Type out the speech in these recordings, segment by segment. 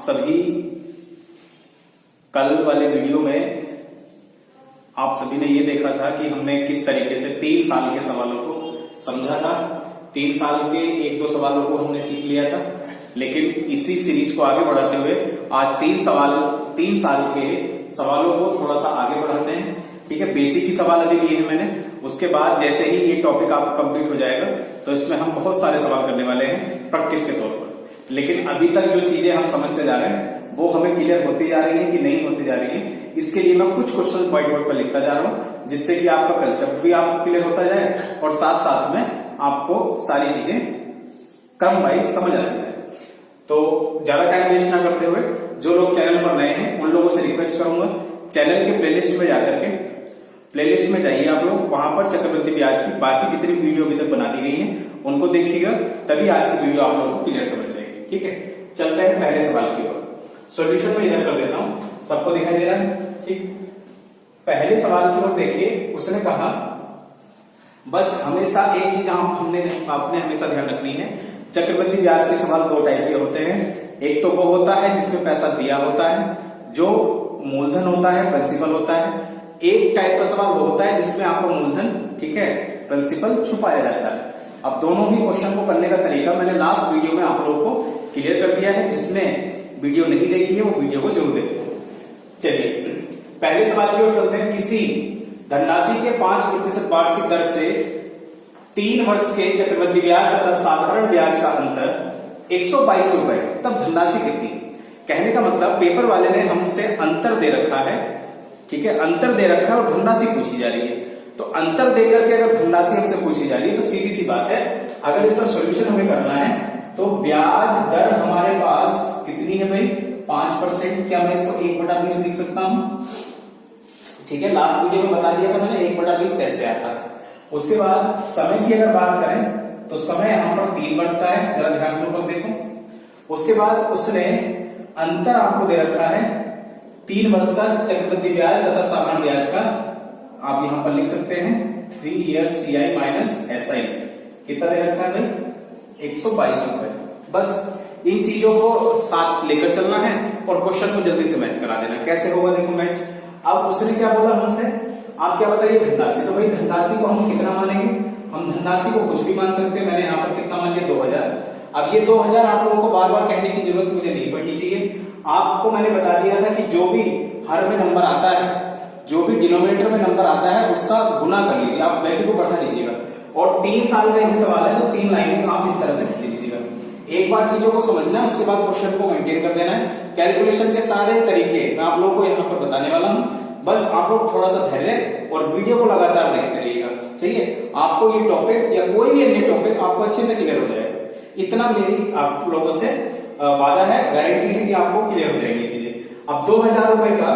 सभी कल वाले वीडियो में आप सभी ने ये देखा था कि हमने किस तरीके से 3 साल के सवालों को समझा था। 3 साल के 1-2 सवालों को हमने सीख लिया था, लेकिन इसी सीरीज को आगे बढ़ाते हुए आज 3 साल के सवालों को थोड़ा सा आगे बढ़ाते हैं। ठीक है, बेसिक ही सवाल अभी लिए हैं मैंने। उसके बाद जैसे ही ये टॉपिक आपका कंप्लीट हो जाएगा तो इसमें हम बहुत सारे सवाल करने वाले हैं प्रैक्टिस के तौर पर। लेकिन अभी तक जो चीजें हम समझते जा रहे हैं वो हमें क्लियर होती जा रही है कि नहीं होती जा रही है। इसके लिए मैं कुछ क्वेश्चंस व्हाइट बोर्ड पर लिखता जा रहा हूं, जिससे कि आपका कंसेप्ट भी आपको क्लियर होता जाए और साथ साथ में आपको सारी चीजें क्रम वाइज समझ आती जाए। तो ज्यादा टाइम वेस्ट ना करते हुए जो लोग चैनल पर नए हैं उन लोगों से रिक्वेस्ट करूंगा, चैनल के प्लेलिस्ट में जाकर के प्लेलिस्ट में जाइए आप लोग, वहां पर चक्रवृद्धि ब्याज की बाकी जितनी वीडियो अभी तक बना दी गई है उनको देखिएगा, तभी आज की वीडियो आप लोगों को क्लियर समझ जाएगी। ठीक है, चलते हैं पहले सवाल की ओर। सॉल्यूशन में इधर कर देता हूं, सबको दिखाई दे रहा है। ठीक, पहले सवाल की ओर देखिए। उसने कहा बस हमेशा एक चीज आपने हमेशा ध्यान रखनी है, चक्रवृद्धि ब्याज के सवाल 2 टाइप के होते हैं। एक तो वो होता है जिसमें पैसा दिया होता है, जो मूलधन होता है, प्रिंसिपल होता है। एक टाइप का सवाल वो होता है जिसमें आपका मूलधन, ठीक है, प्रिंसिपल छुपाया जाता है। अब दोनों ही क्वेश्चन को करने का तरीका मैंने लास्ट वीडियो में आप लोगों को क्लियर कर दिया है। जिसने वीडियो नहीं देखी है वो वीडियो को जरूर देखें। चलिए पहले सवाल की ओर चलते हैं। किसी धनराशि के 5% वार्षिक दर से 3 वर्ष के चक्रवृद्धि ब्याज तथा साधारण ब्याज का अंतर 122 रुपए, तब धनराशि कितनी? कहने का मतलब पेपर वाले ने हमसे अंतर दे रखा है, ठीक है, अंतर दे रखा है और धनराशि पूछी जा रही है। तो अंतर देकर के अगर धनराशि हमसे पूछी जा रही है तो सीधी सी बात है, अगर इसका सॉल्यूशन हमें करना है तो ब्याज दर हमारे पास कितनी है भाई? 5%। क्या मैं इसको 1/20 लिख सकता हूं? ठीक है, लास्ट वीडियो में बता दिया था मैंने 1/20 कैसे आता है। उसके बाद समय की अगर बात करें तो समय यहां पर 3 वर्ष का है, जरा ध्यानपूर्वक देखो। उसके बाद उसने अंतर आपको दे रखा है 3 वर्ष का चक्रवृद्धि ब्याज तथा साधारण ब्याज का, आप यहां पर लिख सकते हैं 3 years CI minus SI। कितना दे रखा है भाई? 122 रुपए। बस इन चीजों को साथ लेकर चलना है और क्वेश्चन को जल्दी से मैच करा देना। कैसे होगा देखो मैच। अब उसने क्या बोला हमसे, आप क्या बताइए धनराशि। तो भाई धनराशि को हम कितना मानेंगे? हम धनराशि को कुछ भी मान सकते हैं। मैंने यहाँ पर कितना मान लिया? 2000। अब ये 2000 आप लोगों को बार बार कहने की जरूरत मुझे नहीं पड़नी चाहिए। आपको मैंने बता दिया था कि जो भी हर में नंबर आता है, जो भी डिनोमिनेटर में नंबर आता है उसका गुना कर लीजिए, आप वैल्यू को बढ़ा लीजिएगा। और 3 साल का ये सवाल है तो 3 लाइनें आप इस तरह से खींच लीजिएगा। एक बार चीजों को समझना है, उसके बाद क्वेश्चन को मेंटेन कर देना है। कैलकुलेशन के सारे तरीके मैं आप लोगों को यहाँ पर बताने वाला हूँ, बस आप लोग थोड़ा सा धैर्य और वीडियो को लगातार देखते रहिएगा। चाहिए आपको ये टॉपिक या कोई भी अन्य टॉपिक आपको अच्छे से क्लियर हो जाएगा, इतना मेरी आप लोगों से वादा है, गारंटी है कि आपको क्लियर हो जाएगी चीजें। अब 2000 रुपए का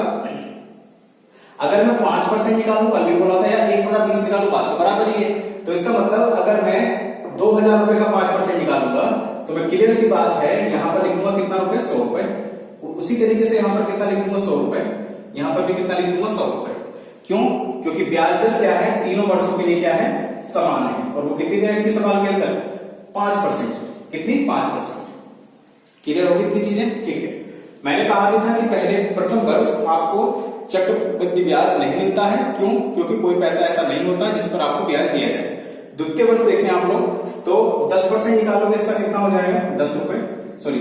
अगर मैं 5% निकालू, कल भी बोला था, या 1/20 निकालू, बात तो बराबर ही है। तो इसका मतलब अगर मैं 2000 रुपए का 5% निकालूंगा तो मैं क्लियर सी बात है यहां पर लिखूंगा कितना रुपए? 100 रुपए। उसी तरीके से यहां पर कितना लिख दूंगा? 100 रुपए। यहां पर भी कितना लिख दूंगा? 100 रुपए। क्यों? क्योंकि ब्याज दर क्या है? तीनों वर्षों के लिए क्या है? समान है। और वो कितनी दे रखी है सवाल के अंदर? 5%। कितनी? 5%। क्लियर होगी इतनी चीजें? ठीक है। मैंने कहा भी था कि पहले प्रथम वर्ष आपको चक्रवृद्धि ब्याज नहीं मिलता है। क्यों? क्योंकि कोई पैसा ऐसा नहीं होता जिस पर आपको ब्याज दिया जाए। द्वितीय वर्ष देखें आप लोग तो 10% निकालोगे, इसका कितना हो जाएगा? 10 रुपए। सॉरी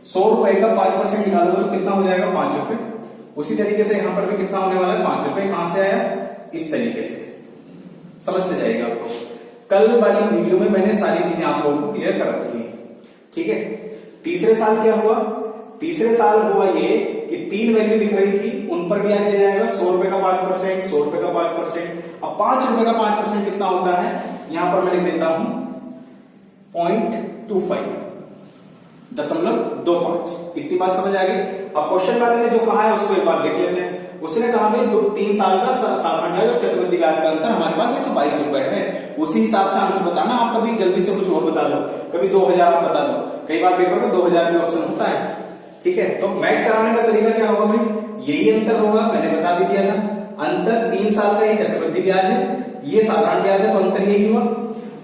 100 रुपए का 5% निकालोगे तो कितना हो जाएगा? 5 रुपए। उसी तरीके से यहां पर भी कितना होने वाला है? 5 रुपए। कहां से आया? इस तरीके से समझते जाइएगा आपको। कल वाली वीडियो में मैंने सारी चीजें आप लोगों को क्लियर कर रखी है। ठीक है। तीसरे साल क्या हुआ? तीसरे साल हुआ ये कि 3 वैल्यू दिख रही थी, उन पर ब्याज दिया जाएगा 100 रुपए का 5%, 100 रुपए का 5%। अब 5 रुपए का 5% कितना होता है? यहां पर मैं लिख देता हूं 0.25, 0.25। इतनी बात समझ आ गई। अब क्वेश्चन वाले ने जो कहा है उसको एक बार देख लेते हैं। उसने कहा भाई 3 साल का साधारण ब्याज और चक्रवृद्धि ब्याज का अंतर हमारे पास 122 रुपए है। उसी हिसाब से आंसर बताना। आप कभी जल्दी से कुछ और बता दो, कभी 2000 आप बता दो। कई बार पेपर में 2000 भी ऑप्शन होता है। ठीक है, तो मैच कराने का तरीका क्या होगा भाई? यही अंतर होगा, मैंने बता भी दिया था। अंतर 3 साल का ये चक्रवृद्धि ब्याज है, ये साधारण ब्याज है, तो अंतर यही हुआ।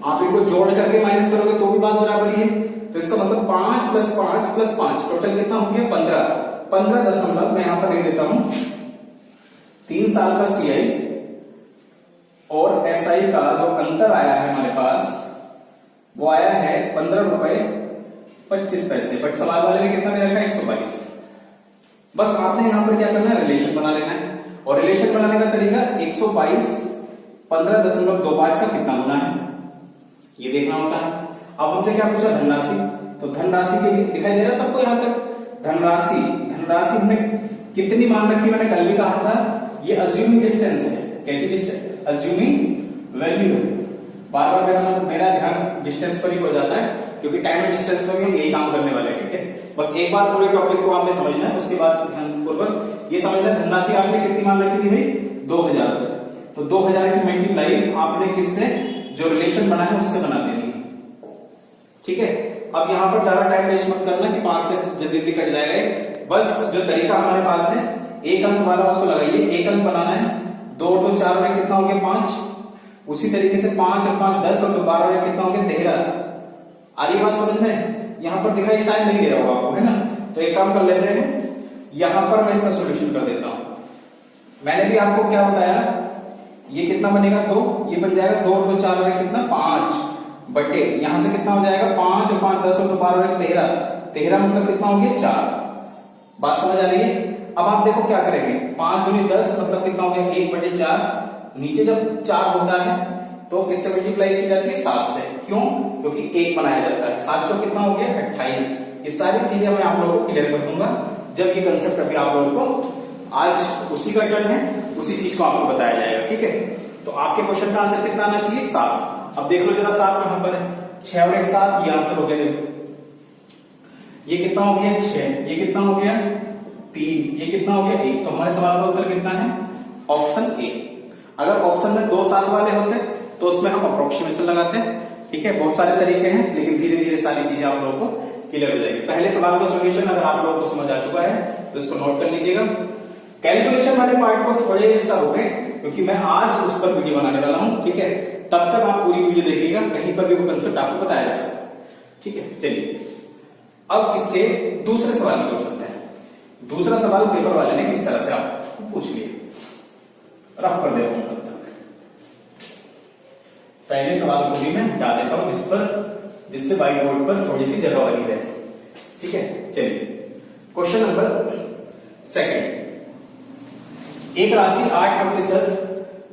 आप इनको जोड़ करके माइनस करोगे तो भी बात बराबर ही है। तो इसका मतलब 5 प्लस 5 प्लस 5 टोटल कितना हो गया 15। 15 दशमलव मैं यहां पर लिख देता हूं 3 साल का CI और SI का जो अंतर आया है हमारे पास वो आया है 15 रुपए 25 पैसे। बट सवाल वाले ने कितना दे रखा है 122। बस आपने यहां पर क्या करना है रिलेशन बना लेना है और रिलेशन बनाने का तरीका 122 15.25 का कितना गुना है ये देखना होता है। अब हमसे क्या पूछा धनराशि, तो धनराशि के लिए दिखाई दे रहा है सबको यहां तक। धनराशि हमने कितनी मान रखी मैंने कल भी कहा था ये अज्यूमिंग डिस्टेंस है। कैसी डिस्टेंस अज्यूमिंग वैल्यू है। बार बार मेरा ध्यान डिस्टेंस पर ही हो जाता है क्योंकि टाइम एंड डिस्टेंस पर भी हम यही काम करने वाले हैं। ठीक है, बस एक बार पूरे टॉपिक को आपने समझना है उसके बाद ध्यानपूर्वक ये समझना है धनराशि आपने कितनी मान रखी थी भाई 2000 रुपए। तो 2000 की मल्टीप्लाई आपने किससे जो रिलेशन बना है उससे बना देनी है। ठीक है, अब यहां पर ज्यादा टाइम वेस्ट मत करना कि 5 से जल्दी कट जाएगा। बस जो तरीका हमारे पास है एक अंक वाला उसको लगाइए। एक अंक बनाना है 2 और 2 4 और कितना हो गया 5। उसी तरीके से 5 और 5 10 और 12 और कितना हो गया 13। आ रही बात समझ में? यहां पर दिखाई शायद नहीं दे रहा होगा आपको, है ना। तो एक काम कर लेते हैं यहां पर मैं इसका सोल्यूशन कर देता हूं। मैंने भी आपको क्या बताया ये कितना बनेगा तो ये बन जाएगा 2 और 2 4 और कितना 5 बटे यहां से कितना हो जाएगा 5 और 5 10 और 12 और 13। 13 मतलब कितना हो गया 4। बात समझ आ रही है? अब आप देखो क्या करेंगे 5 दूनी 10 मतलब कितना हो गया 1 बटे 4। नीचे जब 4 होता है तो किससे मल्टीप्लाई की जाती है 7 से। क्यों? क्योंकि 1 बनाया जाता है। 7 चौक कितना हो गया 28। ये सारी चीजें मैं आप लोगों को क्लियर कर दूंगा जब ये कंसेप्ट अभी आप लोगों को आज उसी का टर्न है उसी चीज को आपको बताया जाएगा। ठीक है, तो आपके क्वेश्चन का आंसर कितना आना चाहिए 7। अब देख लो जरा 7 कहां पर है 6 और 1 7 ये आंसर हो गया। देखो ये कितना हो गया 6 ये कितना हो गया 3 ये कितना हो गया 1। तो हमारे सवाल का उत्तर कितना है ऑप्शन ए। अगर ऑप्शन में 2 7 वाले होते तो उसमें हम अप्रोक्सीमेशन लगाते हैं। ठीक है, बहुत सारे तरीके हैं लेकिन धीरे धीरे सारी चीजें आप लोगों को क्लियर हो जाएगी। पहले सवाल का सॉल्यूशन अगर आप लोगों को समझ आ चुका है तो इसको नोट कर लीजिएगा। कैलकुलेशन वाले पार्ट को थोड़े सा रोके क्योंकि मैं आज उस पर वीडियो बनाने वाला हूं। ठीक है, तब तक आप पूरी वीडियो देखिएगा, कहीं पर भी वो कंसेप्ट आपको बताया जा सकता है। ठीक है, चलिए अब इसके दूसरे सवाल की ओर चलते हैं। दूसरा सवाल पेपर वाले ने किस तरह से आपको पूछ लिया, रफ कर देता हूं तब तक। पहले सवाल को भी मैं डाल देता हूं जिससे व्हाइट बोर्ड पर थोड़ी सी जगह बनी रहे। ठीक है, चलिए क्वेश्चन नंबर सेकंड। एक राशि 8%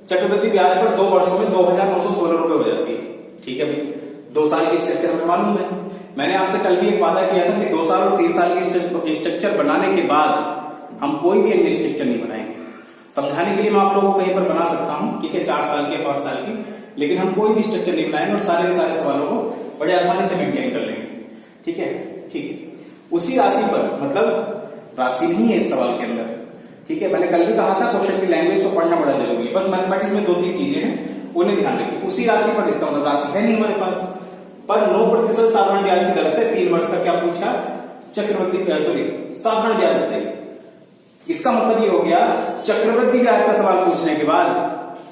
चक्रवृद्धि ब्याज पर 2 वर्षों में 2,916 रुपए हो जाती है। ठीक है भाई, 2 साल की स्ट्रक्चर हमें मालूम है। मैंने आपसे कल भी एक वादा किया था कि 2 साल और 3 साल की स्ट्रक्चर बनाने के बाद हम कोई भी अन्य स्ट्रक्चर नहीं बनाएंगे। समझाने के लिए मैं आप लोगों को कहीं पर बना सकता हूं, ठीक है, 4 साल की 5 साल की, लेकिन हम कोई भी स्ट्रक्चर नहीं बनाएंगे और सारे के सारे सवालों को बड़े आसानी से मेंटेन कर लेंगे। ठीक है, ठीक है। उसी राशि पर, मतलब राशि नहीं है इस सवाल के अंदर। ठीक है, मैंने कल भी कहा था क्वेश्चन की लैंग्वेज को पढ़ना बड़ा जरूरी है। बस मैथमेटिक्स में 2-3 चीजें हैं उन्हें ध्यान रखिए। उसी राशि पर, इसका मतलब राशि है नहीं हमारे पास, पर 9% साधारण ब्याज की दर से 3 वर्ष का क्या पूछा चक्रवृद्धि साधारण ब्याज बताइए। इसका मतलब ये हो गया चक्रवृद्धि ब्याज का सवाल पूछने के बाद,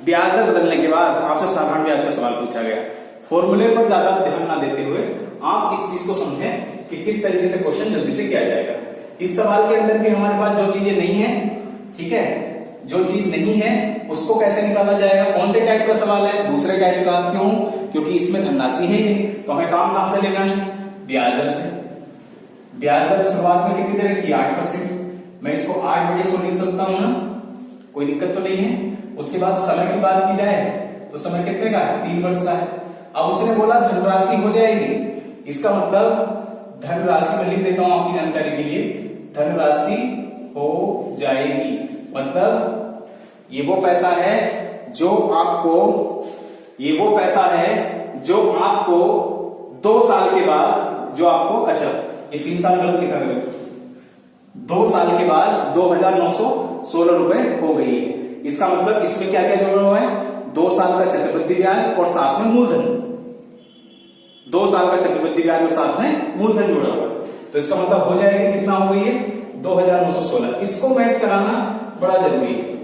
ब्याज दर बदलने के बाद आपसे साधारण ब्याज का सवाल पूछा गया। फॉर्मूले पर ज्यादा ध्यान ना देते हुए आप इस चीज को समझें कि किस तरीके से क्वेश्चन जल्दी से किया जाएगा। इस सवाल के अंदर भी हमारे पास जो चीजें नहीं है, ठीक है, जो चीज नहीं है उसको कैसे निकाला जाएगा। कौन से टाइप का सवाल है, दूसरे टाइप का। क्यों? क्योंकि इसमें धनराशि है ही नहीं, तो हमें काम कहां से लेना है, ब्याज दर से। ब्याज दर शुरुआत में कितनी दे रखी है 8%। मैं इसको 8/100 लिख सकता हूं ना, कोई दिक्कत तो नहीं है। उसके बाद समय की बात की जाए तो समय कितने का है 3 वर्ष का है। अब उसने बोला धनराशि हो जाएगी, इसका मतलब धनराशि में लिख देता हूं आपकी जानकारी के लिए, धनराशि हो जाएगी मतलब ये वो पैसा है जो आपको 2 साल के बाद जो आपको, अच्छा ये 3 साल गलत लिखा गया, 2 साल के बाद 2,916 रुपए हो गई है। इसका मतलब इसमें क्या क्या जोड़ा हुआ है, 2 साल का चक्रवृद्धि ब्याज और साथ में मूलधन। 2 साल का चक्रवृद्धि ब्याज और साथ में मूलधन जोड़ा हुआ है, तो इसका मतलब हो जाएगा कितना हो गई है 2,916। इसको मैच कराना बड़ा जरूरी है।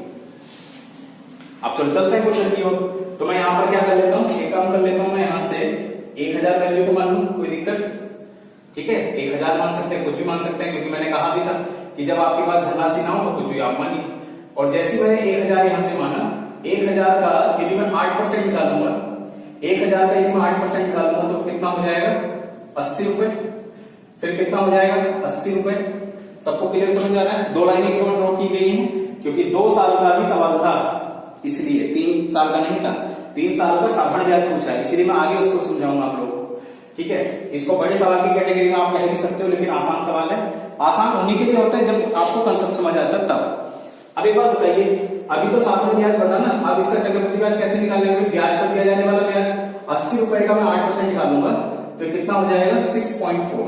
अब चलो चलते हैं क्वेश्चन की ओर। तो मैं यहां पर क्या कर लेता हूं, एक काम कर लेता हूं, मैं यहां से 1,000 वैल्यू को मान लूं, कोई दिक्कत। ठीक है, 1000 मान सकते हैं, कुछ भी मान सकते हैं, क्योंकि मैंने कहा भी था कि जब आपके पास धनराशि ना हो तो कुछ भी आप मानिए। और जैसे मैंने 1000 यहां से माना, 1000 का यदि मैं 8% निकालूंगा, 1000 का यदि मैं 8% निकालूंगा तो कितना हो जाएगा? 80 रुपए। फिर कितना हो जाएगा? 80 रुपए। सबको क्लियर समझ आ रहा है? दो लाइनें क्यों ड्रॉ की गई हैं? क्योंकि 2 साल का ही सवाल था, इसलिए 3 साल का नहीं था। 3 साल का साधारण ब्याज पूछा है, इसलिए मैं आगे उसको समझाऊंगा आप लोगों को। ठीक है, इसको बड़े सवाल की कैटेगरी में आप कह भी सकते हो, लेकिन आसान सवाल है। आसान होने के लिए होता है जब आपको कंसेप्ट समझ आता है तब। अब एक बात बताइए, अभी तो साधारण ब्याज बना ना, अब इसका चक्रवृद्धि ब्याज कैसे निकालेंगे? ब्याज पर दिया जाने वाला ब्याज 80 रुपए का मैं 8% निकालूंगा तो कितना हो जाएगा? 6.4।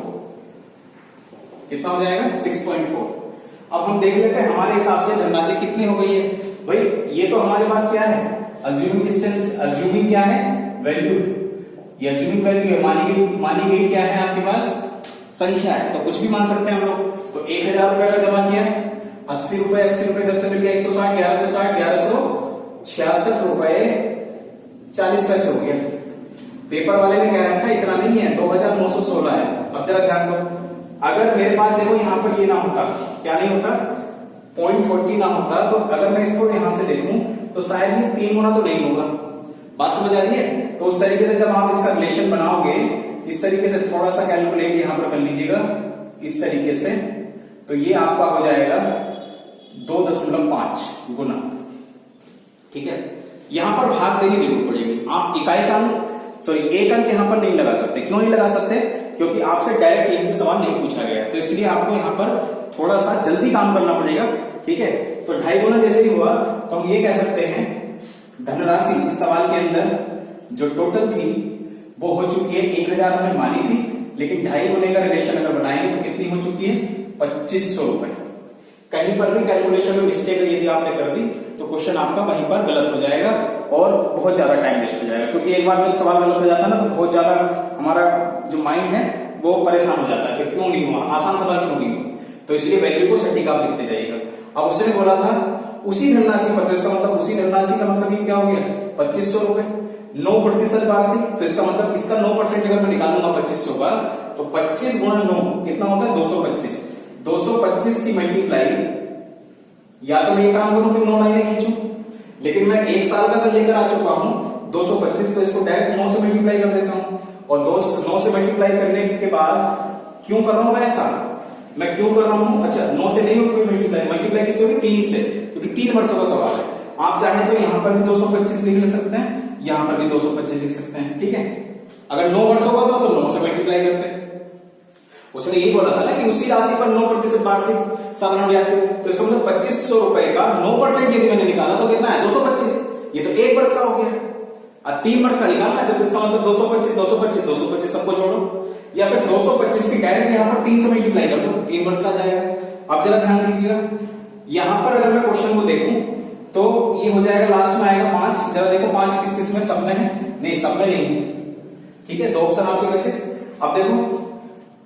कितना हो जाएगा? 6.4। अब हम देख लेते हैं हमारे हिसाब से धनराशि कितनी हो गई है। भाई ये तो हमारे पास क्या है? अज्यूमिंग डिस्टेंस, अज्यूमिंग क्या है? वैल्यू है। ये अज्यूमिंग वैल्यू है, मानी गई क्या है आपके पास? संख्या है, तो कुछ भी मान सकते हैं हम लोग। तो 1000 रुपए का जमा किया, 80 रुपए इधर से मिल गया, 160, 1166 रुपए 40 पैसे हो गया। पेपर वाले ने कह रखा है इतना नहीं है, 2916 है। अब जरा ध्यान दो, अगर मेरे पास देखो यहां पर ये ना होता, क्या नहीं होता? 0.40 ना होता, तो अगर मैं इसको यहां से देखूं तो शायद ये 3 गुना तो नहीं होगा। बात समझ आ रही है? तो उस तरीके से जब आप इसका रिलेशन बनाओगे, इस तरीके से थोड़ा सा कैलकुलेट यहां पर कर लीजिएगा, इस तरीके से, तो ये आपका हो जाएगा 2.5 गुना। ठीक है, यहां पर भाग देनी जरूर पड़ेगी। आप इकाई का एक अंक यहां पर नहीं लगा सकते। क्यों नहीं लगा सकते? क्योंकि आपसे डायरेक्ट यही से सवाल नहीं पूछा गया, तो इसलिए आपको यहां पर थोड़ा सा जल्दी काम करना पड़ेगा। ठीक है, तो 2.5 गुना जैसे ही हुआ तो हम ये कह सकते हैं धनराशि इस सवाल के अंदर जो टोटल थी वो हो चुकी है 1000 हमने मानी थी, लेकिन 2.5 गुने का रिलेशन अगर बनाएंगे तो कितनी हो चुकी है? 2500 रुपए। कहीं पर भी कैलकुलेशन में मिस्टेक यदि आपने कर दी तो क्वेश्चन आपका वहीं पर गलत हो जाएगा और बहुत ज्यादा टाइम वेस्ट हो जाएगा। क्योंकि एक बार जब सवाल गलत हो जाता है ना तो बहुत ज्यादा हमारा जो माइंड है वो परेशान हो जाता है, फिर क्यों नहीं हुआ, आसान सवाल क्यों नहीं हुआ। तो इसलिए वैल्यू को सटीक आप लिखते जाइएगा। अब उसने बोला था उसी धनराशि पर, तो इसका मतलब उसी धनराशि का मतलब ये क्या हो गया? 2500 रुपए। 9% वार्षिक, तो इसका मतलब इसका 9% अगर मैं निकालूंगा 2500 का, तो 25 गुणा 9 कितना होता है? 225। 225 की मल्टीप्लाई, या तो मैं ये काम करूं कि 9 लाइनें खींचूं, लेकिन मैं 1 साल का लेकर आ चुका हूं 225, तो इसको डायरेक्ट 9 से मल्टीप्लाई कर देता हूं। और 9 से मल्टीप्लाई करने के बाद क्यों कर रहा हूं मैं ऐसा? मैं क्यों कर रहा हूं? अच्छा, 9 से नहीं होगी मल्टीप्लाई किससे होगी? 3 से, क्योंकि 3 वर्षों का सवाल है। आप चाहें तो यहां पर भी 225 लिख सकते हैं, यहां पर भी 225 लिख सकते हैं। ठीक है, अगर 9 वर्षों का था तो 9 से मल्टीप्लाई करते हैं। उसने यही बोला था ना कि उसी राशि पर 9% वार्षिक साधारण ब्याज, तो इसका मतलब 2500 रुपए का 9% यदि मैंने निकाला तो कितना है? 225। ये तो 1 वर्ष का हो गया। अब 3 वर्ष का निकालना है तो इसका मतलब 225 सबको जोड़ो, या फिर 225 की डायरेक्ट यहां पर 3 से मल्टीप्लाई कर दो, 3 वर्ष का आ जाएगा। अब जरा ध्यान दीजिएगा, यहां पर अगर मैं क्वेश्चन को देखूं तो ये हो जाएगा, लास्ट में आएगा 5। जरा देखो 5 किस किस में? सब में है? नहीं, सब में नहीं है। ठीक है, 2 ऑप्शन आपके बचे। अब देखो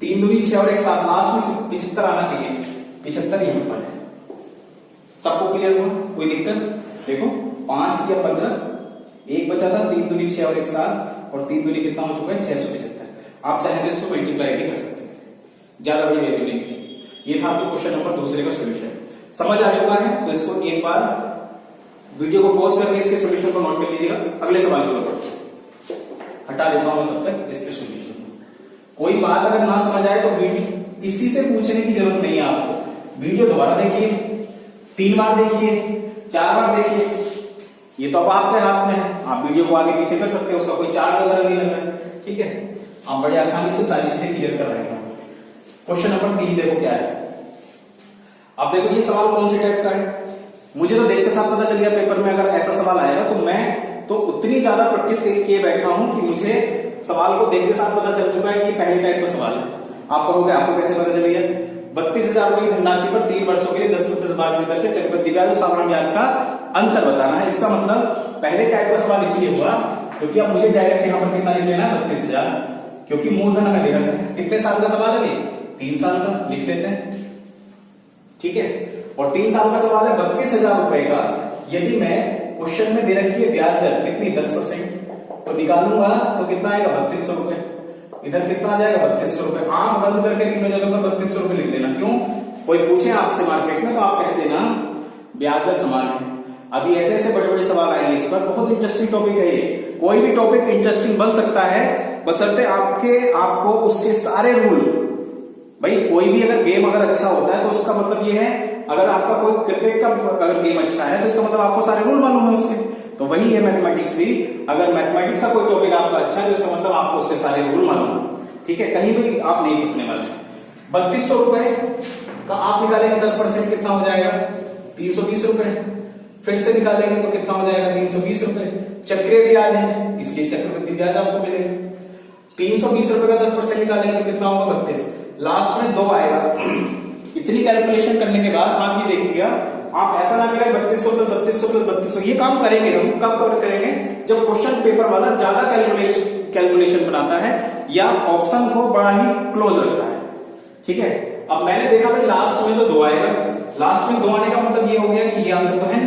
3 दूनी 6 और 1 7, लास्ट में 75 आना चाहिए। 75 यहां पर है। सबको क्लियर हुआ? कोई दिक्कत? देखो 5 दिया 15, 1 बचा था, 3 दूनी 6 और 1 7, और 3 दूनी कितना हो चुका है? 675। आप चाहे तो इसको मल्टीप्लाई भी कर सकते हैं, ज्यादा बड़ी वैल्यू नहीं थी। ये था आपके क्वेश्चन नंबर 2 का सोल्यूशन। समझ आ चुका है तो इसको एक बार वीडियो को पॉज करके इसके सोल्यूशन को नोट कर लीजिएगा। अगले सवाल की ओर हटा देता हूं तब तक इसके सोल्यूशन। कोई बात अगर ना समझ आए तो वीडियो किसी से पूछने की जरूरत नहीं है आपको। वीडियो दोबारा देखिए, 3 बार देखिए, 4 बार देखिए, ये तो अब आपके हाथ में है। आप वीडियो को आगे पीछे कर सकते हैं, उसका कोई चार्ज वगैरह नहीं लग रहा है। ठीक है, आप बड़े आसानी से सारी चीजें क्लियर कर रहे हैं। क्वेश्चन नंबर 3 देखो क्या है। अब देखो ये सवाल कौन से टाइप का है, मुझे तो देखते साथ पता चल गया पेपर में अगर ऐसा सवाल आएगा तो मैं तो उतनी ज्यादा प्रैक्टिस किए बैठा हूं कि मुझे सवाल को देखते साथ पता चल चुका है कि पहले टाइप का सवाल है। आप कहोगे आपको कैसे पता चल गया? 32,000 रुपए की धनराशि पर 3 वर्षों के लिए 10% वार्षिक दर से चक्रवृद्धि ब्याज और साधारण ब्याज का अंतर बताना है। इसका मतलब पहले टाइप का सवाल इसलिए हुआ क्योंकि अब मुझे डायरेक्ट यहां पर कितना लिख लेना है? 32,000, क्योंकि मूलधन हमें दे रखा है। कितने साल का सवाल है? 3 साल का, लिख लेते हैं। ठीक है, और 3 साल का सवाल है 32,000 रुपए का। यदि मैं क्वेश्चन में दे रखी है ब्याज दर कितनी? 10%, तो निकालूंगा तो कितना आएगा? 3200 रुपए। इधर कितना आ जाएगा 3200 रुपए। आंख बंद करके तीनों जगह पर 3200 रुपए लिख देना। क्यों, कोई पूछे आपसे मार्केट में तो आप कह देना ब्याज दर समान है। अभी ऐसे ऐसे बड़े बड़े सवाल आएंगे इस पर, बहुत इंटरेस्टिंग टॉपिक है ये। कोई भी टॉपिक इंटरेस्टिंग बन सकता है बशर्ते आपको उसके सारे रूल, भाई कोई भी अगर गेम अगर अच्छा होता है तो उसका मतलब ये है, अगर आपका कोई क्रिकेट का अगर गेम अच्छा है तो इसका मतलब आपको सारे रूल मालूम है उसके। तो वही है मैथमेटिक्स भी, अगर मैथमेटिक्स का कोई टॉपिक आपका अच्छा है तो इसका मतलब आपको उसके सारे रूल मालूम है। ठीक है, कहीं भी आप नहीं फंसने वाले। 3200 रुपए का आप निकालेंगे 10% कितना हो जाएगा 320 रुपए। फिर से निकालेंगे तो कितना हो जाएगा 320 रुपए। चक्रीय ब्याज है इसलिए चक्रवृद्धि ब्याज आपको मिलेगा। 320 रुपए का 10% निकालेंगे तो कितना होगा 32। लास्ट में 2 आएगा। इतनी कैलकुलेशन करने के बाद आप ये देखिएगा, आप ऐसा ना करें 3200 प्लस 3200 प्लस 3200। ये काम करेंगे हम कब कवर करेंगे, जब क्वेश्चन पेपर वाला ज्यादा कैलकुलेशन बनाता है या ऑप्शन को बड़ा ही क्लोज रखता है। ठीक है, अब मैंने देखा भाई लास्ट में तो 2 आएगा। लास्ट में 2 आने का मतलब ये हो गया कि ये आंसर तो है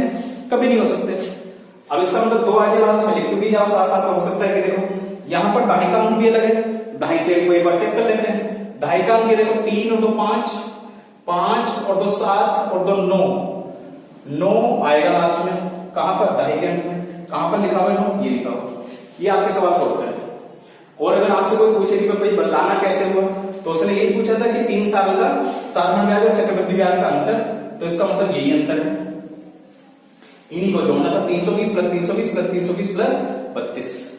कभी नहीं हो सकते। अब इसका मतलब 2 आगे लास्ट में लिख भी जाओ साथ साथ। हो सकता है कि देखो यहां पर दहाई का अंक भी अलग है, दहाई के अंक को एक बार चेक कर लेते हैं। दहाई का अंक ये देखो 3 और 2 5, 5 और 2 7 और 2 9, 9 आएगा लास्ट में। कहां पर, दहाई के अंक में। कहां पर लिखा हुआ है 9, ये लिखा हुआ। ये आपके सवाल को होता है। और अगर आपसे कोई पूछे कि भाई बताना कैसे हुआ, तो उसने यही पूछा था कि 3 साल का साधारण ब्याज और चक्रवृद्धि ब्याज का अंतर, तो इसका मतलब यही अंतर है। इन्हीं को जोड़ना था, 320 प्लस 320 प्लस 320 प्लस 32।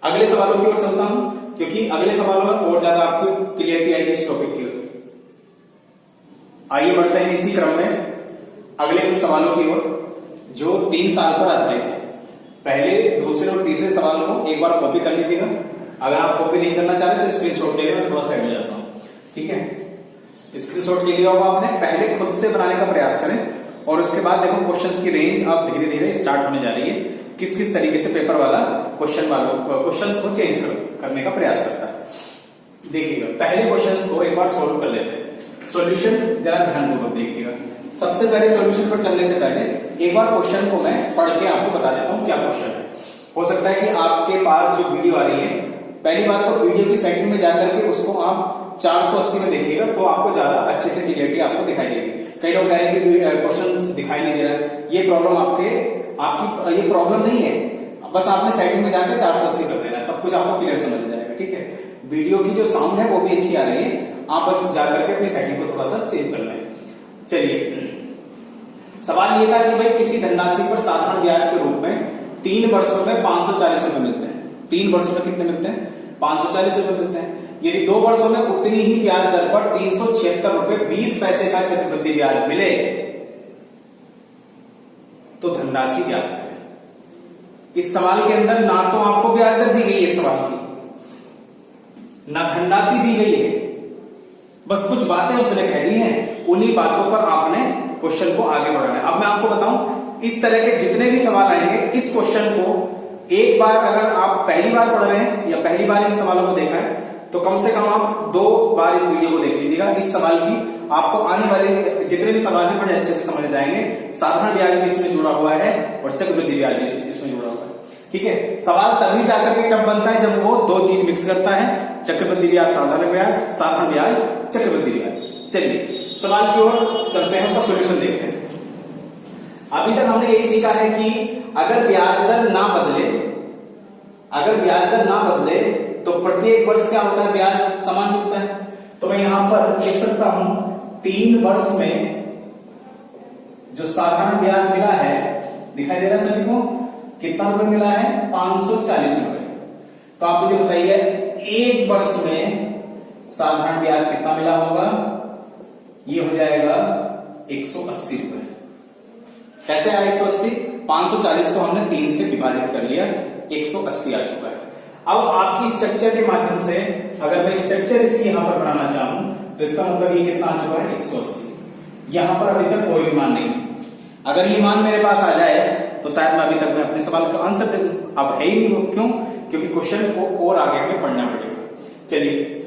अगले सवालों की ओर चलता हूं, क्योंकि अगले सवालों में और ज्यादा आपको क्लियरिटी आएगी इस टॉपिक की ओर। आइए बढ़ते हैं इसी क्रम में अगले कुछ सवालों की ओर जो 3 साल पर आधारित है। पहले, दूसरे और तीसरे सवाल को एक बार कॉपी कर लीजिएगा। अगर आप कॉपी नहीं करना चाहते तो स्क्रीनशॉट ले लें, मैं थोड़ा सा हट जाता हूं। ठीक है, स्क्रीनशॉट ले लिया होगा आपने, पहले खुद से बनाने का प्रयास करें और उसके बाद देखो क्वेश्चंस की रेंज अब धीरे धीरे स्टार्ट होने जा रही है। किस किस तरीके से पेपर वाला क्वेश्चंस को चेंज करने का प्रयास करता है। देखिएगा, पहले क्वेश्चंस को एक बार सोल्व कर लेते हैं। सॉल्यूशन जरा ध्यानपूर्वक देखिएगा। सबसे पहले सॉल्यूशन पर चलने से पहले एक बार क्वेश्चन को मैं पढ़ के आपको बता देता हूं क्या क्वेश्चन है। हो सकता है कि आपके पास जो वीडियो आ रही है, पहली बात तो वीडियो की सेटिंग में जाकर के उसको आप 480 में देखिएगा तो आपको ज्यादा अच्छे से क्लियरिटी आपको दिखाई देगी। कई लोग कह रहे हैं कि क्वेश्चन दिखाई नहीं दे रहा। ये प्रॉब्लम आपकी ये प्रॉब्लम नहीं है, बस आपने सेटिंग में जाकर 480 कर देना है, सब कुछ आपको क्लियर समझ जाएगा। ठीक है, वीडियो की जो साउंड है वो भी अच्छी आ रही है, आप बस जाकर के अपनी सेटिंग को थोड़ा सा चेंज कर लें। चलिए, सवाल ये था कि भाई किसी धनराशि पर साधारण ब्याज के रूप में 3 वर्षों में 540 रुपए मिलते हैं। 3 वर्षों में कितने मिलते हैं 540 रुपए मिलते हैं। यदि 2 वर्षों में उतनी ही ब्याज दर पर 376 रुपए 20 पैसे का चक्रवृद्धि ब्याज मिले तो धनराशि ज्ञात करें। इस सवाल के अंदर ना तो आपको ब्याज दर दी गई है सवाल की, ना धनराशि दी गई है, बस कुछ बातें उसने कह दी हैं, उन्हीं बातों पर आपने क्वेश्चन को आगे बढ़ाना है। अब मैं आपको बताऊं, इस तरह के जितने भी सवाल आएंगे, इस क्वेश्चन को एक बार अगर आप पहली बार पढ़ रहे हैं या पहली बार इन सवालों को देखा है तो कम से कम आप 2 बार इस वीडियो को देख लीजिएगा। इस सवाल की आपको आने वाले जितने भी सवाल हैं बड़े अच्छे से समझ जाएंगे। साधारण ब्याज भी इसमें जुड़ा हुआ है और चक्रवृद्धि ब्याज भी इसमें जुड़ा हुआ है। ठीक है, सवाल तभी जाकर के कब बनता है जब वो 2 चीज मिक्स करता है, चक्रवृद्धि ब्याज साधारण ब्याज चक्रवृद्धि ब्याज। चलिए सवाल की ओर चलते हैं, उसका सोल्यूशन देखते हैं। अभी तक हमने यही सीखा है कि अगर ब्याज दर ना बदले तो प्रत्येक वर्ष क्या होता है, ब्याज समान होता है। तो मैं यहां पर लिख सकता हूं 3 वर्ष में जो साधारण ब्याज मिला है, दिखाई दे रहा है सभी को, कितना रुपए मिला है 540 रुपए। तो आप मुझे बताइए 1 वर्ष में साधारण ब्याज कितना मिला होगा, ये हो जाएगा 180 रुपए। कैसे आया 180, 540 को हमने 3 से विभाजित कर लिया, 180 आ चुका है। अब आपकी स्ट्रक्चर के माध्यम से अगर मैं स्ट्रक्चर इसकी यहां पर बनाना चाहूं तो इसका मतलब ये कितना आ चुका है 180। यहां पर अभी तक कोई भी मान नहीं, अगर ये मान मेरे पास आ जाए तो शायद मैं अभी तक मैं अपने सवाल का आंसर दे दूं। अब है ही नहीं वो, क्यों, क्योंकि क्वेश्चन को और आगे हमें पढ़ना पड़ेगा। चलिए,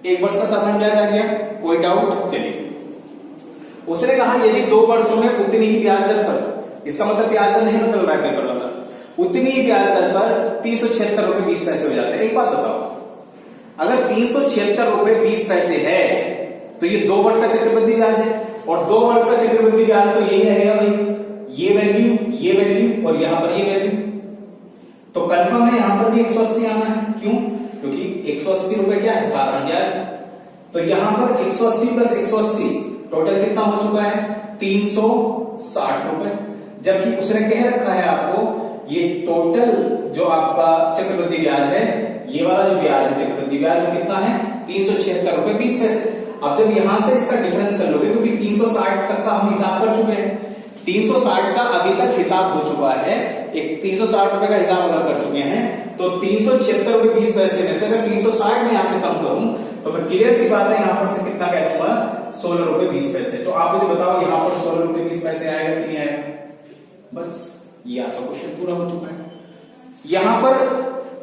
1 वर्ष का साधारण ब्याज आ गया, कोई डाउट। चलिए, उसने कहा यदि 2 वर्षों में उतनी ही ब्याज दर पर, इसका मतलब ब्याज दर नहीं बदल रहा है पेपर वाला, उतनी ही ब्याज दर पर 376 रुपए 20 पैसे हो जाते हैं। एक बात बताओ, अगर 376 रुपए 20 पैसे है तो ये 2 वर्ष का चक्रवृद्धि ब्याज है, और 2 वर्ष का चक्रवृद्धि ब्याज तो यही रहेगा भाई, ये वैल्यू और यहां पर ये वैल्यू। तो कंफर्म है यहां पर भी 180 आना है। क्यों? क्योंकि 180 रुपए क्या है? साधारण ब्याज। तो यहां पर 180 प्लस 180 टोटल कितना हो चुका है? 360 रुपए। जबकि उसने कह रखा है आपको ये टोटल जो आपका चक्रवृद्धि ब्याज है, ये वाला जो ब्याज है चक्रवृद्धि ब्याज वो कितना है? 376 रुपए 20 पैसे। अब जब यहां से इसका डिफरेंस कर लोगे, क्योंकि 360 तक का हम हिसाब कर चुके हैं, 360 का अभी तक हिसाब हो चुका है, एक 360 रुपए का हिसाब अगर कर चुके हैं, तो 376 रुपए 20 पैसे में से अगर 360 में यहां से कम करूं तो फिर क्लियर सी बात है यहां पर से कितना कह दूंगा? 16 रुपए 20 पैसे। तो आप मुझे बताओ यहां पर 16 रुपए 20 पैसे आएगा कि नहीं आएगा? बस ये आपका क्वेश्चन पूरा हो चुका है। यहां पर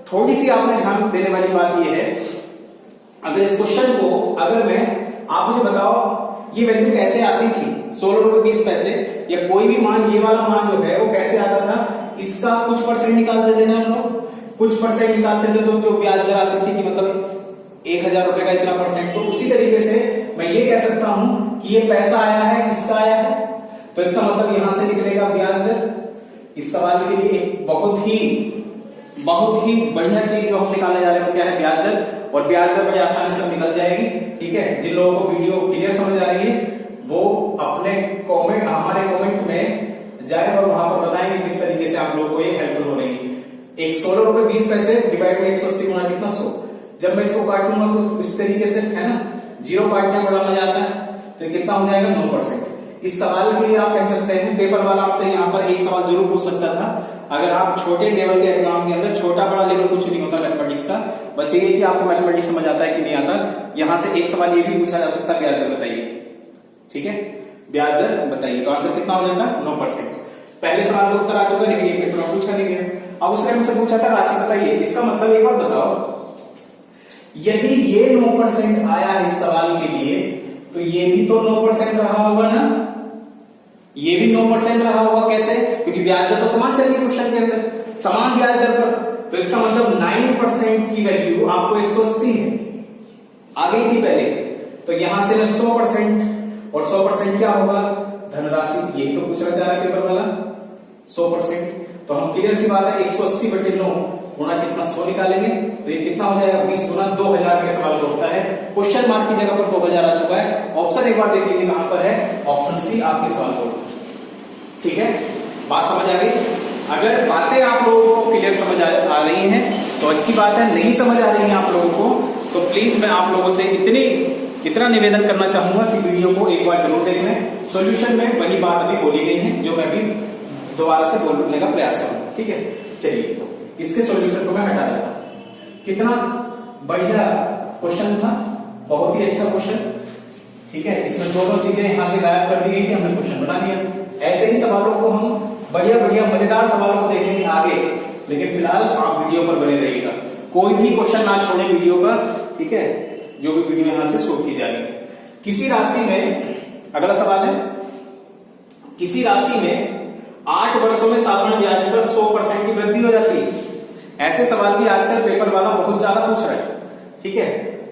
थोड़ी सी आपने ध्यान देने वाली बात यह है, अगर इस क्वेश्चन को अगर मैं आप मुझे बताओ ये वैल्यू कैसे आती थी? 16 रुपए 20 पैसे या कोई भी मान, ये वाला मान जो है वो कैसे आता था? इसका कुछ परसेंट निकालते थे ना हम लोग, कुछ परसेंट निकालते थे तो जो ब्याज दर आती थी कि मतलब 1000 रुपए का इतना परसेंट। तो उसी तरीके से मैं ये कह सकता हूं कि ये पैसा आया है, इसका आया है, तो इसका मतलब यहां से निकलेगा ब्याज दर। इस सवाल के लिए एक बहुत ही बढ़िया चीज जो हम निकालने जा रहे हैं वो क्या है? ब्याज दर। और ब्याज दर बड़ी आसानी से निकल जाएगी। ठीक है, जिन लोगों को वीडियो क्लियर समझ आ रही है वो अपने कमेंट, हमारे कमेंट में जाए और वहां पर बताएंगे किस तरीके से आप लोगों को ये हेल्पफुल हो रही है। एक 16 रुपए 20 पैसे डिवाइड में 180 गुना कितना? 100। जब मैं इसको काटूंगा तो इस तरीके से है ना, जीरो काटने में बड़ा मजा आता है, तो ये कितना हो जाएगा? 9%। इस सवाल के लिए आप कह सकते हैं, पेपर वाला आपसे यहाँ पर एक सवाल जरूर पूछ सकता था, अगर आप छोटे लेवल के एग्जाम के अंदर, छोटा बड़ा लेवल कुछ नहीं होता मैथमेटिक्स का, बस ये है कि आपको मैथमेटिक्स समझ आता है कि नहीं आता। यहां से एक सवाल ये भी पूछा जा सकता है, ब्याज दर बताइए। ठीक है, ब्याज दर बताइए, तो आंसर कितना हो जाता? 9%। पहले सवाल का उत्तर आ चुका है, लेकिन ये पेपर पूछा नहीं गया। अब उसने हमसे पूछा था राशि बताइए। इसका मतलब एक बात बताओ, यदि ये 9% आया इस सवाल के लिए, तो ये भी तो 9% रहा होगा ना, ये भी 9% रहा होगा। कैसे? क्योंकि ब्याज दर तो समान चल रही है क्वेश्चन के अंदर, समान ब्याज दर पर, तो इसका मतलब 9% की वैल्यू आपको 180 है, आ गई थी पहले। तो यहां से 100%, और 100% क्या होगा? धनराशि। यही तो पूछना चाह रहा है पेपर वाला, 100%। तो हम क्लियर सी बात है 180 बटे 9 गुना कितना? 100 निकालेंगे, तो ये कितना हो जाएगा? 20 गुना 2000 के सवाल होता है। क्वेश्चन मार्क की जगह पर 2000 आ चुका है। ऑप्शन एक बार देख लीजिए कहां पर है, ऑप्शन सी आपके सवाल को। ठीक है, बात समझ आ गई? अगर बातें आप लोगों को क्लियर समझ आ रही हैं तो अच्छी बात है, नहीं समझ आ रही है आप लोगों को तो प्लीज मैं आप लोगों से इतना निवेदन करना चाहूंगा कि वीडियो को एक बार जरूर देख लें। सॉल्यूशन में वही बात अभी बोली गई है जो मैं भी दोबारा से बोलने का प्रयास करूंगा। ठीक है, चलिए इसके सॉल्यूशन को मैं हटा देता हूं। कितना बढ़िया क्वेश्चन था, बहुत ही अच्छा क्वेश्चन। ठीक है, इसमें दोनों चीजें यहां से गायब कर दी गई थी, हमने क्वेश्चन बना दिया। ऐसे ही सवालों को हम बढ़िया मजेदार सवालों को देखेंगे आगे, लेकिन फिलहाल आप वीडियो पर बने रहिएगा, कोई भी क्वेश्चन ना छोड़े वीडियो का। ठीक है, जो भी वीडियो यहां से शूट की जा रही है। किसी राशि में, अगला सवाल है, किसी राशि में 8 वर्षों में साधारण ब्याज पर 100% की वृद्धि हो जाती है। ऐसे सवाल भी आजकल पेपर वाला बहुत ज्यादा पूछ रहा है। ठीक है,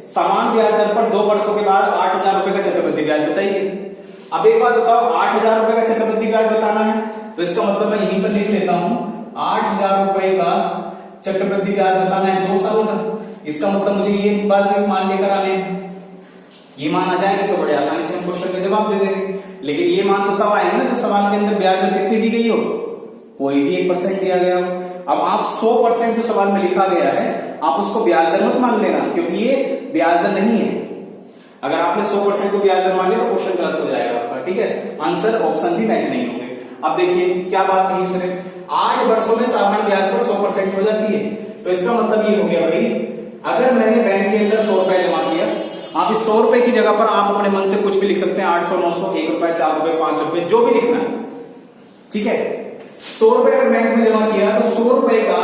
समान ब्याज दर पर 2 वर्षों के बाद 8000 रुपए का चक्रवृद्धि ब्याज बताइए। अब एक बात बताओ, 8000 रुपए का चक्रवृद्धि ब्याज बताना है, तो इसका मतलब मैं यहीं पर लिख लेता हूं, 8000 रुपए का चक्रवृद्धि ब्याज बताना है 2 साल का। इसका मतलब मुझे ये बाद में मान लेकर आने हैं, ये मान आ जाएंगे तो बड़े आसानी से हम क्वेश्चन का जवाब दे देंगे। लेकिन ये मान तो तब आएंगे ना तो सवाल के अंदर ब्याज दर कितनी दी गई हो, कोई भी 1% दिया गया हो। अब आप 100% जो सवाल में लिखा गया है आप उसको ब्याज दर मत मान लेना, क्योंकि ये ब्याज दर नहीं है। अगर आपने 100% को ब्याज दर मान लिया तो क्वेश्चन गलत हो जाएगा आपका। ठीक है, आंसर ऑप्शन भी मैच नहीं होंगे। अब देखिए क्या बात कही उसने, 8 वर्षों में साधारण ब्याज पर 100% हो जाती है। तो इसका मतलब ये हो गया भाई, अगर मैंने बैंक के अंदर 100 रुपए जमा किया, आप इस 100 रुपए की जगह पर आप अपने मन से कुछ भी लिख सकते हैं, 800, 900, 1 रुपए, 4 रुपए, 5 रुपए, जो भी लिखना है। ठीक है, 100 रुपए अगर बैंक में जमा किया तो 100 रुपए का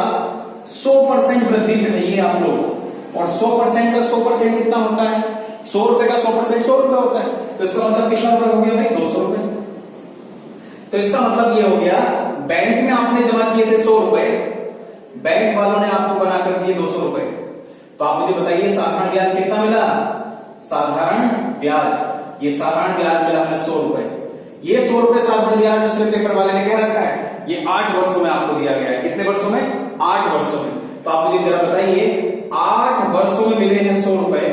100% वृद्धि दिखाइए आप लोग। और 100% का 100% कितना होता है? 100 रुपए का 100% 100 रुपए होता है। तो इसका मतलब कितना रुपए हो गया भाई? 200 रुपए। तो इसका मतलब ये हो गया, बैंक में आपने जमा किए थे 100 रुपए, बैंक वालों ने आपको बनाकर दिए 200 रुपए। तो तो आप मुझे बताइए साधारण ब्याज कितना मिला? साधारण ब्याज, ये साधारण ब्याज मिला हमें 100 रुपए। ये 100 रुपए साधारण ब्याज दूसरे पेपर वाले ने क्या रखा है? ये 8 वर्षों में आपको दिया गया है। कितने वर्षों में? 8 वर्षों में। तो आप मुझे जरा बताइए 8 वर्षों में मिले हैं 100 रुपए।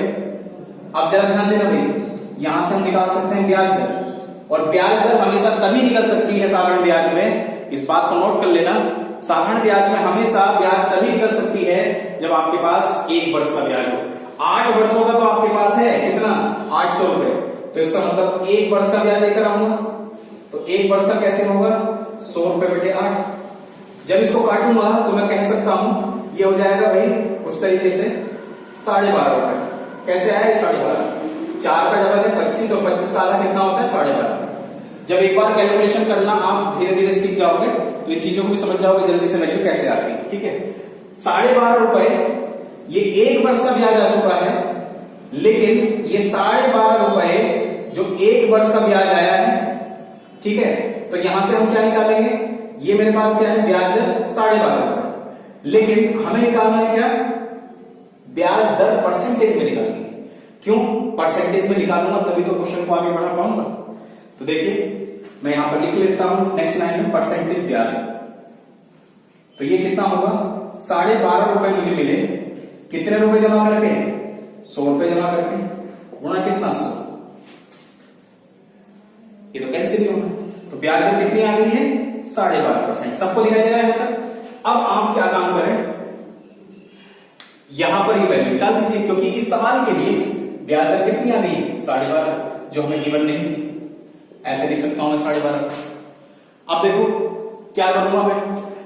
अब जरा ध्यान देना भाई, यहां से हम निकाल सकते हैं ब्याज दर, और ब्याज दर हमेशा तभी निकल सकती है साधारण ब्याज में, इस बात को नोट कर लेना, साधारण ब्याज में हमेशा ब्याज तभी निकल सकती है जब आपके पास 1 वर्ष का ब्याज हो। 8 वर्षों का तो आपके पास है कितना? 800 रुपए। तो इसका मतलब 1 वर्ष का ब्याज लेकर आऊंगा, तो 1 वर्ष का कैसे होगा? 100 रुपए बटे 8। जब इसको काटूंगा तो मैं कह सकता हूं ये हो जाएगा भाई उस तरीके से 12.5 रुपए। कैसे आया? 12.5, 4 का डबल है 25 और 25 का आधा कितना होता है? 12.5। जब एक बार कैलकुलेशन करना आप धीरे धीरे सीख जाओगे तो इन चीजों को भी समझ जाओगे जल्दी से वैल्यू कैसे आती है। ठीक है, 12.5 रुपए ये 1 वर्ष का ब्याज आ चुका है, लेकिन ये 12.5 रुपए जो 1 वर्ष का ब्याज आया है, ठीक है, तो यहां से हम क्या निकालेंगे? ये मेरे पास क्या है? ब्याज दर 12.5 रुपए, लेकिन हमें निकालना है क्या? ब्याज दर परसेंटेज में निकालनी है। क्यों? परसेंटेज में निकालूंगा तभी तो क्वेश्चन को आगे बढ़ा पाऊंगा। तो देखिए मैं यहां पर लिख लेता हूं नेक्स्ट लाइन में परसेंटेज ब्याज। तो ये कितना होगा? 12.5 रुपए मुझे मिले, कितने रुपए जमा करके? 100 रुपए जमा करके, गुणा कितना? 100। ये तो कैंसिल ही होगा, तो ब्याज दर कितनी आ गई है? 12.5%। सबको दिखाई दे रहा है मतलब? अब आप क्या काम करें, यहां पर ये वैल्यू निकाल दीजिए, क्योंकि इस सवाल के लिए ब्याज दर कितनी आ गई? 12.5, जो हमें गिवन नहीं थी। ऐसे लिख सकता हूं मैं 12.5। अब देखो क्या करूंगा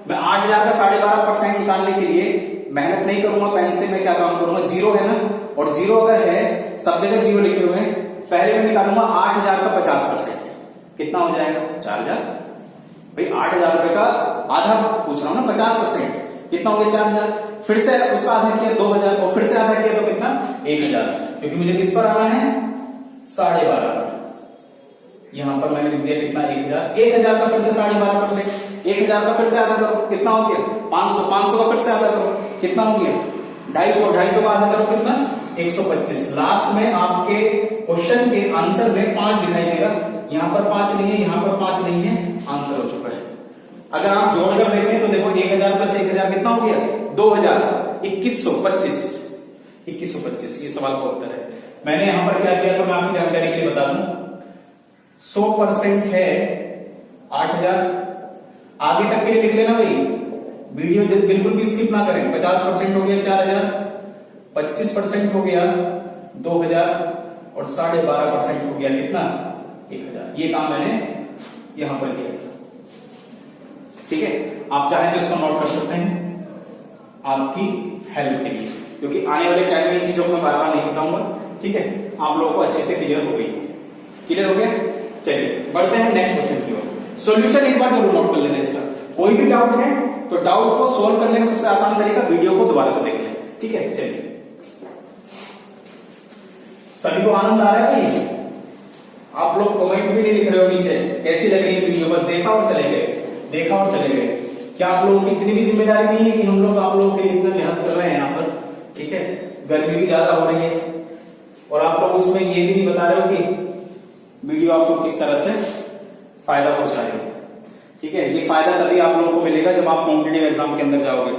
मैं 8000 का 12.5% निकालने के लिए मेहनत नहीं करूंगा पेन से, मैं क्या काम करूंगा? जीरो है ना, और जीरो अगर है, सब जगह जीरो लिखे हुए हैं, पहले मैं निकालूंगा 8000 का 50%। कितना हो जाएगा? 4000। भाई 8000 रुपए का आधा पूछ रहा हूं ना, 50%, कितना हो गया? 4000। फिर से उसका आधा किया 2000, और फिर से आधा किया तो कितना? 1000, क्योंकि मुझे किस पर आना है? 12.5 पर। यहां पर मैंने लिख दिया कितना? 1000। 1000 का फिर से 12.5%, 1000 का फिर से आधा करो, कितना हो गया? 500, 500 का फिर से आधा करो, कितना हो गया? 250, 250 का आधा करो, कितना? 125। लास्ट में आपके क्वेश्चन के आंसर में 5 दिखाई देगा, यहां पर 5 नहीं है, यहां पर 5 नहीं है, आंसर हो चुका है। अगर आप जोड़कर देखें तो देखो 1000 प्लस 1000 कितना हो गया? 2000, 2125, 2125। ये सवाल का उत्तर है। मैंने यहां पर क्या किया तो मैं आपकी जानकारी के लिए बता दूं, 100% है 8000। आगे तक के लिए लिख लेना भाई, वीडियो बिल्कुल भी स्किप ना करें। 50% हो गया 4000, 25% हो गया 2000, और 12.5% हो गया कितना? 1000। ये काम मैंने यहां पर किया था। ठीक है, आप चाहें तो इसको नोट कर सकते हैं आपकी हेल्प के लिए, क्योंकि आने वाले टाइम में इन चीजों को मैं बार बार नहीं बताऊंगा। ठीक है, आप लोगों को अच्छे से क्लियर हो गई। क्लियर हो गया? चलिए बढ़ते हैं नेक्स्ट क्वेश्चन की ओर। सॉल्यूशन एक बार जरूर नोट कर लेना इसका। कोई भी डाउट है तो डाउट को सोल्व करने का सबसे आसान तरीका वीडियो को दोबारा से देख लें। ठीक है, चलिए। सभी को आनंद आ रहा है भाई? आप लोग कमेंट भी नहीं लिख रहे हो नीचे, कैसी लग रही है वीडियो? बस देखा और चले गए, देखा और चले गए। क्या आप लोगों की इतनी भी जिम्मेदारी नहीं है कि हम लोग आप लोगों के लिए इतना मेहनत कर रहे हैं यहाँ पर? ठीक है, गर्मी भी ज्यादा हो रही है, और आप लोग उसमें ये भी नहीं बता रहे हो कि वीडियो आपको किस तरह से फायदा पहुंचा रही है। ठीक है, ये फायदा तभी आप लोगों को मिलेगा जब आप कॉम्पिटिटिव एग्जाम के अंदर जाओगे।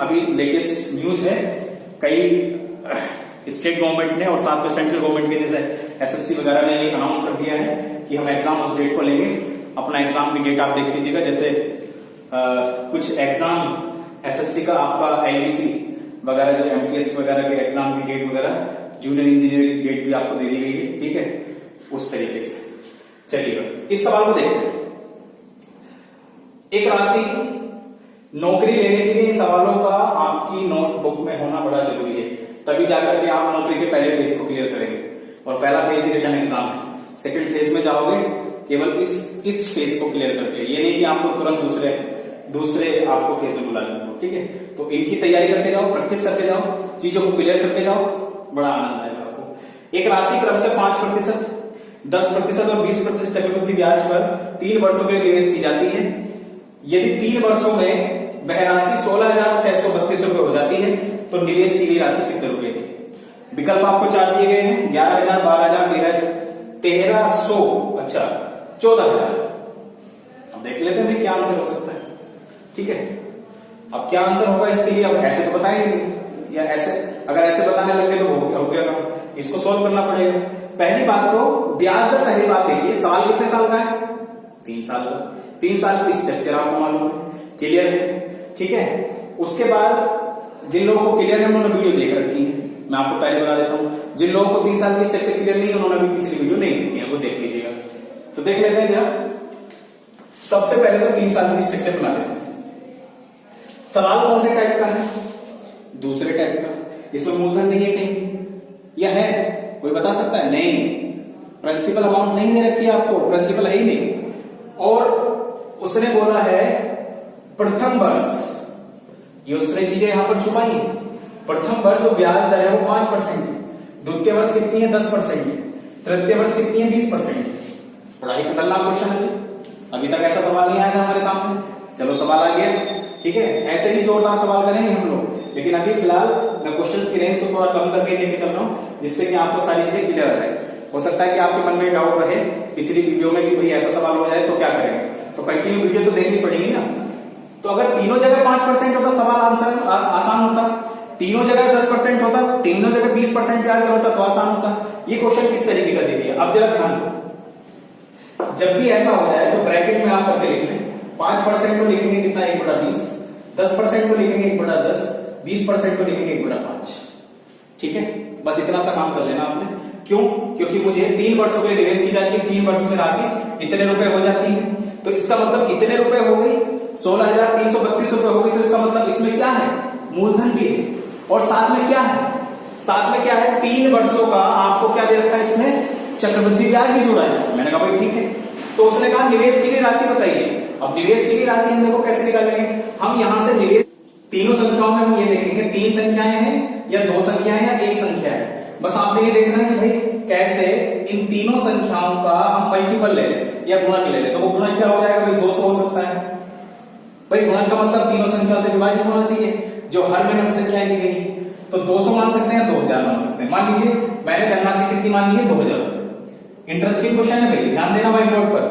अभी लेटेस्ट न्यूज है, कई स्टेट गवर्नमेंट ने और साथ में सेंट्रल गवर्नमेंट के जैसे एसएससी वगैरह ने अनाउंस कर दिया है कि हम एग्जाम उस डेट को लेंगे। अपना एग्जाम की डेट आप देख लीजिएगा, जैसे कुछ एग्जाम एसएससी का आपका एलडीसी वगैरह जो एमटीएस वगैरह के एग्जाम की डेट वगैरह, जूनियर इंजीनियर की डेट भी आपको दे दी गई है। ठीक है, उस तरीके से। चलिए इस सवाल को देखते हैं। एक राशि नौकरी लेने के लिए इन सवालों का आपकी नोटबुक में होना बड़ा जरूरी है, तभी जाकर के आप नौकरी के पहले फेज को क्लियर करेंगे। और पहला फेज ही रिटर्न एग्जाम है। सेकंड फेज में जाओगे केवल इस फेज को क्लियर करके, ये नहीं कि आपको तुरंत दूसरे आपको फेज में बुला लेंगे। ठीक है, तो इनकी तैयारी करके जाओ, प्रैक्टिस करके जाओ, चीजों को क्लियर करके जाओ, बड़ा आनंद आएगा आपको। एक राशि क्रम से 5%, 10% और 20% चक्रवृद्धि ब्याज पर 3 वर्षों के लिए निवेश की जाती है। यदि 3 वर्षों में वह राशि 16,632 रुपए हो जाती है तो निवेश की गई राशि कितने रुपए थी। विकल्प आपको 4 दिए गए हैं, 11,000, 12,000, 1300, अच्छा 14,000। अब देख लेते हैं क्या आंसर हो सकता है। ठीक है, अब क्या आंसर होगा इसके लिए, अब ऐसे तो बताएंगे नहीं, या ऐसे अगर ऐसे बताने लगे तो हो गया काम, इसको सोल्व करना पड़ेगा। पहली बात तो ब्याज दर, पहली बात देखिए सवाल कितने साल का है, 3 साल का। 3 साल की स्ट्रक्चर आपको मालूम है, क्लियर है। ठीक है, उसके बाद जिन लोगों को क्लियर है उन्होंने वीडियो देख रखी है, मैं आपको पहले बता देता हूं। जिन लोगों को 3 साल की स्ट्रक्चर क्लियर नहीं है उन्होंने भी पिछली वीडियो नहीं देखी है, वो देख लीजिएगा। तो देख लेते हैं जरा, सबसे पहले तो 3 साल की स्ट्रक्चर बना लेते हैं। सवाल कौन से टाइप का है, दूसरे टाइप का, इसमें मूलधन नहीं है कहीं, या है कोई बता सकता है, नहीं, प्रिंसिपल अमाउंट नहीं दे रखी है आपको, प्रिंसिपल है ही नहीं। और उसने बोला है प्रथम वर्ष, ये उसने चीजें यहां पर छुपाई। प्रथम वर्ष जो ब्याज दर है वो 5%, द्वितीय वर्ष कितनी है 10%, तृतीय वर्ष कितनी है 20%। बड़ा ही खतरनाक क्वेश्चन है, अभी तक ऐसा सवाल नहीं आया था हमारे सामने। चलो सवाल आ गया, ठीक है, ऐसे ही जोरदार सवाल करेंगे हम लोग, लेकिन अभी फिलहाल मैं क्वेश्चंस की रेंज को थोड़ा कम करके लेके चल रहा हूं, जिससे कि आपको सारी चीजें क्लियर आ जाए। हो सकता है कि आपके मन में डाउट रहे पिछली वीडियो में कि भाई ऐसा सवाल हो जाए तो क्या करेंगे, तो कंटिन्यू वीडियो तो देखनी पड़ेगी ना। तो अगर तीनों जगह 5% होता सवाल आंसर आसान होता, तीनों जगह 10% होता, तीनों जगह 20% ब्याज दर होता तो आसान होता। ये क्वेश्चन किस तरीके का दे दिया, अब जरा ध्यान दो, जब भी ऐसा हो जाए तो ब्रैकेट में आप करके लिख लें। 5% को लिखेंगे कितना 1/20, 10% को लिखेंगे 1/10, 20% को लिखेंगे 1/5। ठीक है, बस इतना सा काम कर लेना आपने। क्यों, क्योंकि मुझे 3 वर्षों के लिए निवेश की जाती है, 3 वर्ष में राशि इतने रुपए हो जाती है, तो इसका मतलब इतने रुपए हो गई, 16,332 रुपए हो गई। तो इसका मतलब इसमें क्या है, मूलधन भी है, और साथ में क्या है, साथ में क्या है, 3 वर्षों का आपको क्या दे रखा है, इसमें चक्रवृद्धि ब्याज भी जुड़ा है। मैंने कहा भाई ठीक है, तो उसने कहा निवेश की गई राशि बताइए। अब निवेश की गई राशि हम देखो कैसे निकालेंगे, हम यहां से निवेश तीनों संख्याओं में हम ये देखेंगे 3 संख्याएं हैं या 2 संख्याएं या 1 संख्या है। बस आपने ये देखना है कि भाई कैसे इन तीनों संख्याओं का हम मल्टीपल ले लें या गुणक ले लें। तो वो गुणक क्या हो जाएगा भाई, 200 हो सकता है। भाई गुणक का मतलब तीनों संख्याओं से विभाजित होना चाहिए, जो हर में संख्याएं दी गई, तो 200 मान सकते हैं, 2000 मान सकते हैं। मान लीजिए मैंने धनराशि कितनी मान ली है, 2000 रुपए। इंटरेस्टिंग क्वेश्चन है भाई, ध्यान देना भाई बोर्ड पर।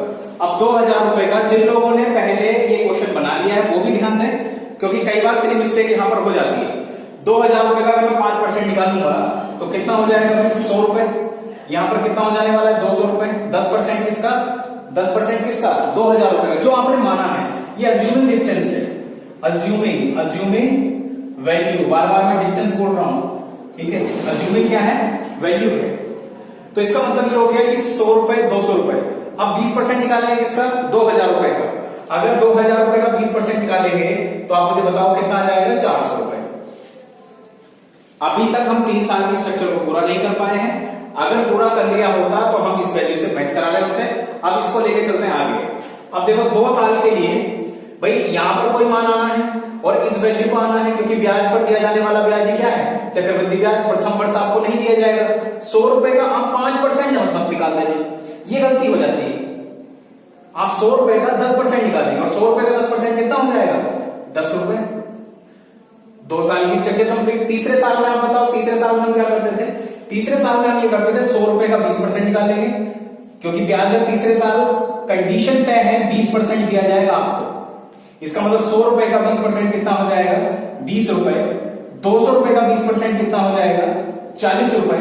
अब 2000 रुपए का जिन लोगों ने पहले ये क्वेश्चन बना लिया है वो भी ध्यान दें, क्योंकि कई बार सिली मिस्टेक यहां पर हो जाती है। 2000 रुपए का अगर मैं 5% निकालूंगा तो कितना हो जाएगा भाई, 100 रुपए। यहां पर कितना हो जाने वाला है, 200 रुपए। 10% किसका, 10% किसका, 2000 रुपए का, जो आपने माना है। ये अज्यूमिंग डिस्टेंस है, अज्यूमिंग वैल्यू, बार बार मैं डिस्टेंस बोल रहा हूं, ठीक है। अज्यूमिंग क्या है, वैल्यू है। तो इसका मतलब ये हो गया कि 100 रुपए, 200 रुपए। अब 20% निकालेंगे किसका, 2000 रुपए का। अगर 2000 रुपए का 20% निकालेंगे तो आप मुझे बताओ कितना आ जाएगा, 400 रुपए। अभी तक हम 3 साल की स्ट्रक्चर को पूरा नहीं कर पाए हैं, अगर पूरा कर लिया होता तो हम इस वैल्यू से मैच करा रहे होते। अब इसको लेके चलते हैं आगे। अब देखो 2 साल के लिए भाई यहां पर कोई मान आना है और इस वैल्यू को आना है, क्योंकि ब्याज पर दिया जाने वाला ब्याज ही क्या है, चक्रवृद्धि ब्याज। प्रथम वर्ष आपको नहीं दिया जाएगा। 100 रुपए का आप 5% मत निकाल देना, ये गलती हो जाती है। आप 100 रुपए का 10% निकालेंगे और 100 रुपए का 10% कितना हो जाएगा, 10 रुपए। 2 साल की स्ट्रक्चर कंप्लीट। तीसरे साल में आप बताओ, तीसरे साल में हम क्या करते थे, तीसरे साल में हम ये करते थे 100 रुपए का 20% निकालेंगे, क्योंकि ब्याज दर तीसरे साल कंडीशन तय है 20% दिया जाएगा आपको। इसका मतलब 100 रुपए का 20% कितना हो जाएगा, 20 रुपए। 200 रुपए का 20% कितना हो जाएगा, 40 रुपए।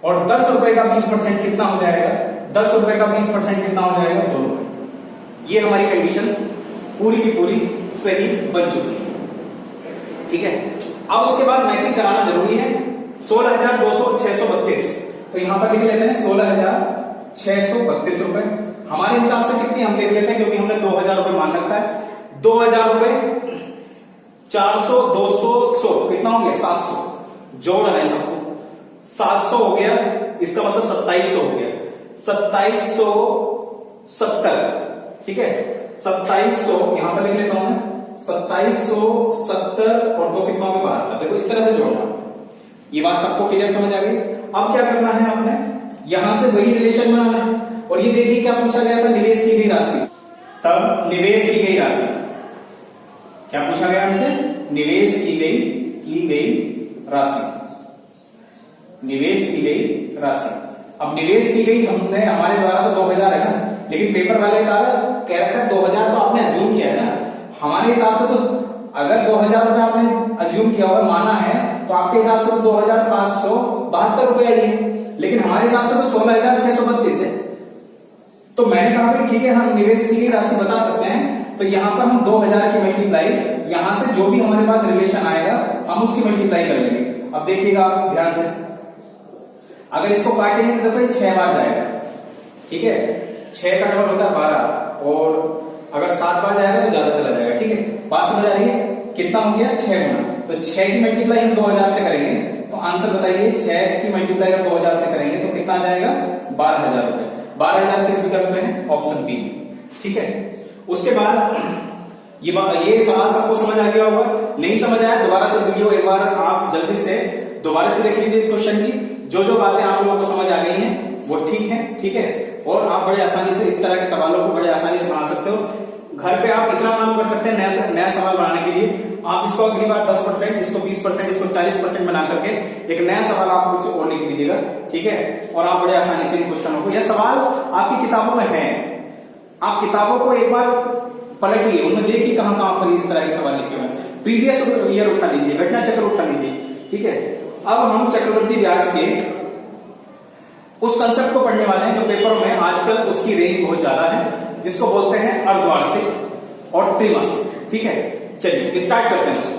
और 10 रुपए का 20% कितना हो जाएगा, 10 रुपए का 20% कितना हो जाएगा, 2 रुपए। ये हमारी कंडीशन पूरी की पूरी सही बन चुकी है, ठीक है। अब उसके बाद मैचिंग कराना जरूरी है। 16,200,632, तो यहां पर लिख लेते हैं 16,632 रुपए। हमारे हिसाब से कितनी हम देख लेते हैं, क्योंकि हमने 2000 रुपए मान रखा है। 2000 रुपए 400, 200, 100 कितना हो गया, 700। जोड़ना है सबको, 700 हो गया, इसका मतलब 2700 हो गया, 2770, ठीक है। 2700 यहां पर लिख लेता हूं मैं, 2770 और 2 कितना हो गया, 72। देखो इस तरह से जोड़ना, ये बात सबको क्लियर समझ आ गई। अब क्या करना है, आपने यहां से वही रिलेशन बनाना है। और ये देखिए क्या पूछा गया था, निवेश की गई राशि। तब निवेश की गई राशि क्या पूछा गया हमसे, निवेश की गई की गई राशि, निवेश की गई राशि। अब निवेश की गई हमने, हमारे द्वारा तो 2000 है ना, लेकिन पेपर वाले का कह रखा है 2000 तो आपने अज्यूम किया है ना। हमारे हिसाब से तो अगर 2000 रुपए आपने अज्यूम किया हुआ माना है तो आपके हिसाब से तो 2772 रुपए आई है, लेकिन हमारे हिसाब से तो 16632 है। तो मैंने कहा भाई ठीक है, हम निवेश की गई राशि बता सकते हैं, तो यहां पर हम 2000 की मल्टीप्लाई, यहां से जो भी हमारे पास रिलेशन आएगा हम उसकी मल्टीप्लाई कर लेंगे। अब देखिएगा आप ध्यान से, अगर इसको काटेंगे तो देखो 6 बार जाएगा, ठीक है, 6 का डबल होता है 12, और अगर 7 बार जाएगा तो ज्यादा चला जाएगा, ठीक है। बात समझ आ रही है? कितना हो गया? 6 गुना। तो 6 की मल्टीप्लाई हम 2000 से करेंगे, तो आंसर बताइए 6 की मल्टीप्लाई हम 2000 से करेंगे तो कितना आ जाएगा? 12000 रुपए। 12000 किस विकल्प में है? ऑप्शन बी, ठीक है। उसके बाद ये सवाल सबको समझ आ गया होगा, नहीं समझ आया दोबारा से वीडियो एक बार आप जल्दी से दोबारा से देख लीजिए इस क्वेश्चन की, जो बातें आप लोगों को समझ आ गई हैं वो ठीक है, ठीक है। और आप बड़े आसानी से इस तरह के सवालों को बड़े आसानी से बना सकते हो। घर पे आप इतना काम कर सकते हैं नया सवाल बनाने के लिए, आप इसको अगली बार 10%, इसको 20%, इसको 40% बना करके एक नया सवाल आप कुछ और लिख लीजिएगा, ठीक है। और आप बड़े आसानी से इन क्वेश्चनों को, यह सवाल आपकी किताबों में है, आप किताबों को एक बार पलटिए, उनमें देखिए कहां कहां पर इस तरह के सवाल लिखे हुए हैं। प्रीवियस ईयर उठा लीजिए, घटना चक्र उठा लीजिए, ठीक है। अब हम चक्रवृद्धि ब्याज के उस कंसेप्ट को पढ़ने वाले हैं जो पेपरों में आजकल उसकी रेंज बहुत ज्यादा है, जिसको बोलते हैं अर्धवार्षिक और त्रिमासिक, ठीक है। चलिए स्टार्ट करते हैं उसको।